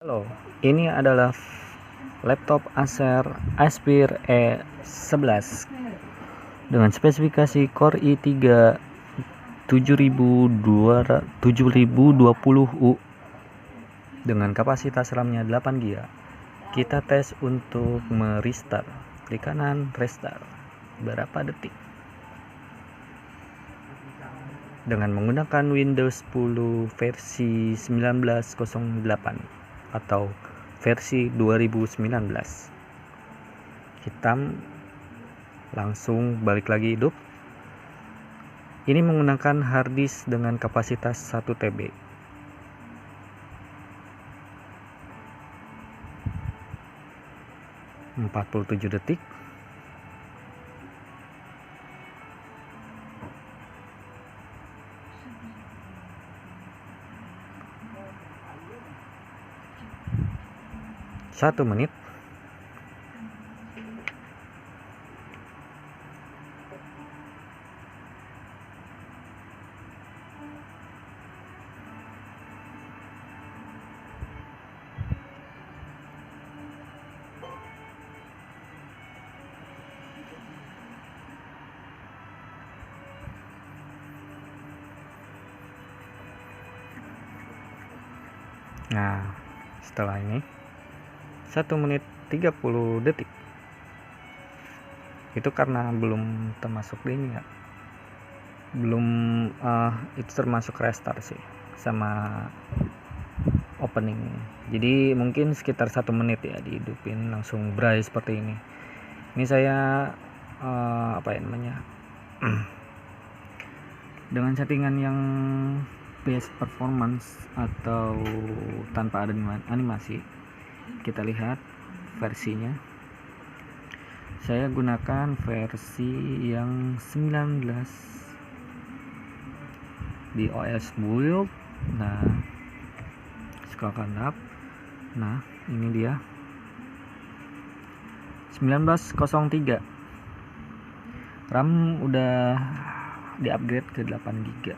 Halo, ini adalah laptop Acer Aspire E11 dengan spesifikasi Core i3 7020U dengan kapasitas RAM-nya 8GB. Kita tes untuk merestart. Klik kanan restart. Berapa detik? Dengan menggunakan Windows 10 versi 1908 atau versi 2019. Kita langsung balik lagi hidup. Ini menggunakan harddisk dengan kapasitas 1 TB. Empat puluh 47 detik. Satu menit. Nah, setelah ini 1 menit 30 detik. Itu karena belum termasuk ini ya. Belum itu termasuk restart sih sama opening. Jadi mungkin sekitar 1 menit ya dihidupin langsung bright seperti ini. Ini saya dengan settingan yang best performance atau tanpa ada animasi. Kita lihat versinya. Saya gunakan versi yang 19 di OS build. Nah, scroll up. Nah, ini dia 1903. RAM udah di-upgrade ke 8GB.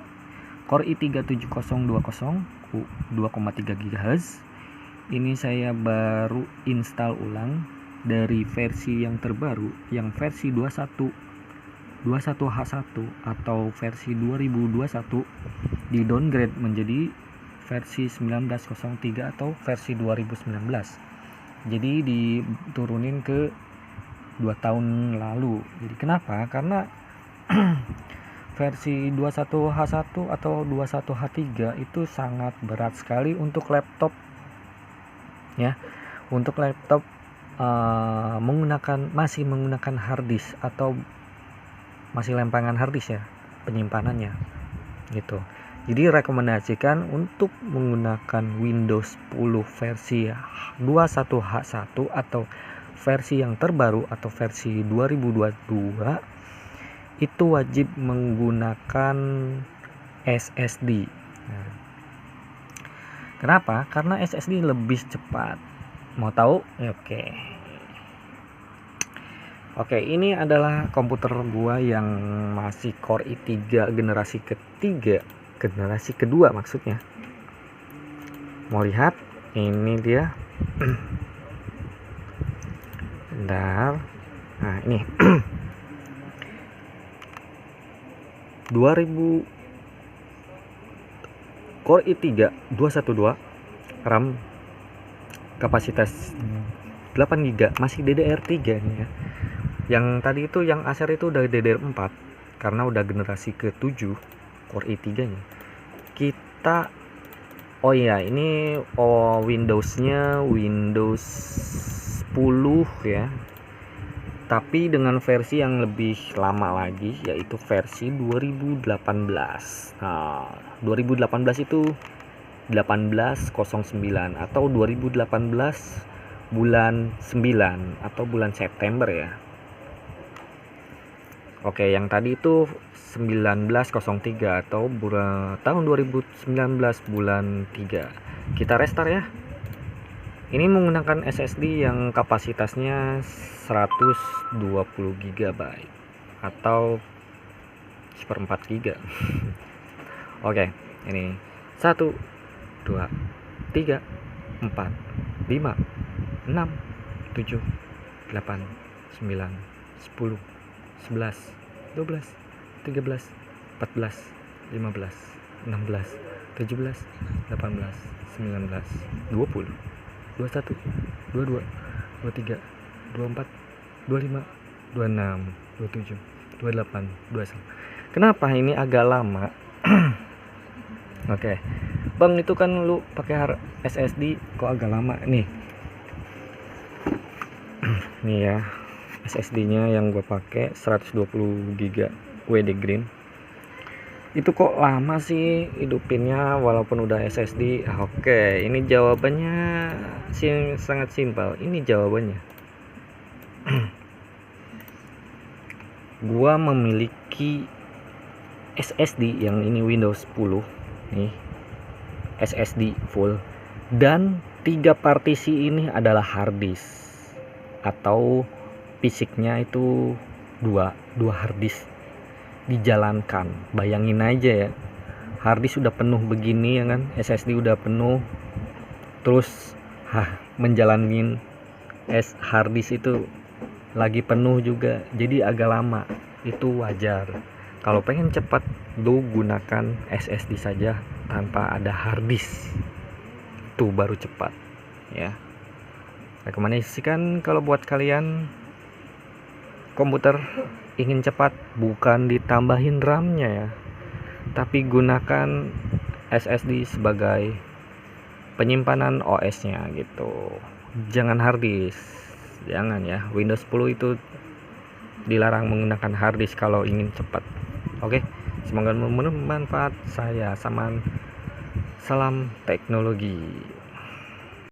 Core i3 7020 2,3 GHz. Ini saya baru install ulang dari versi yang terbaru, yang versi 21H1 atau versi 2021 di downgrade menjadi versi 1903 atau versi 2019. Jadi diturunin ke 2 tahun lalu. Jadi kenapa? Karena versi 21H1 atau 21H3 itu sangat berat sekali untuk laptop ya. Untuk laptop masih menggunakan harddisk atau masih lempengan harddisk ya penyimpanannya gitu. Jadi rekomendasikan untuk menggunakan Windows 10 versi 21H1 atau versi yang terbaru atau versi 2022 itu wajib menggunakan SSD. Nah, kenapa? Karena SSD lebih cepat. Mau tahu? Oke, ini adalah komputer gua yang masih Core i3 generasi kedua maksudnya. Mau lihat? Ini dia. Bentar. Nah, ini 2000 Core i3 212 RAM kapasitas 8GB, masih DDR3 nih ya. Yang tadi itu yang Acer itu udah DDR4 karena udah generasi ke-7 Core i3 nya. Kita ini Windows-nya Windows 10 ya. Tapi dengan versi yang lebih lama lagi, yaitu versi 2018. Nah, 2018 itu 1809 atau 2018 bulan 9 atau bulan September ya. Oke, yang tadi itu 1903 atau tahun 2019 bulan 3. Kita restart ya. Ini menggunakan SSD yang kapasitasnya 120 GB atau 1/4 GB. Oke, ini 1 2 3 4, 5, 6, 7, 8, 9, 10, 11, 12, 13, 14, 15, 16, 17, 18, 19, 20, 21, 22, 23, 24, 25, 26, 27, 28, 29. Kenapa ini agak lama? Oke. Bang, itu kan lu pakai SSD kok agak lama nih. Nih ya, SSD-nya yang gue pakai 120 GB WD Green. Itu kok lama sih hidupinnya walaupun udah SSD. Oke, ini jawabannya sangat simpel. Ini jawabannya. Gua memiliki SSD yang ini Windows 10 nih, SSD full, dan 3 partisi ini adalah harddisk atau fisiknya itu dua harddisk dijalankan. Bayangin aja ya, harddisk udah penuh begini ya kan, SSD udah penuh, terus menjalanin harddisk itu lagi penuh juga, jadi agak lama. Itu wajar. Kalau pengen cepat, lu gunakan SSD saja tanpa ada harddisk, itu baru cepat ya. Rekomendasikan kalau buat kalian komputer ingin cepat, bukan ditambahin RAM-nya ya, tapi gunakan SSD sebagai penyimpanan OS-nya gitu. Jangan harddisk, jangan ya. Windows 10 itu dilarang menggunakan harddisk kalau ingin cepat. Oke, semoga bermanfaat. Saya Saman, salam teknologi.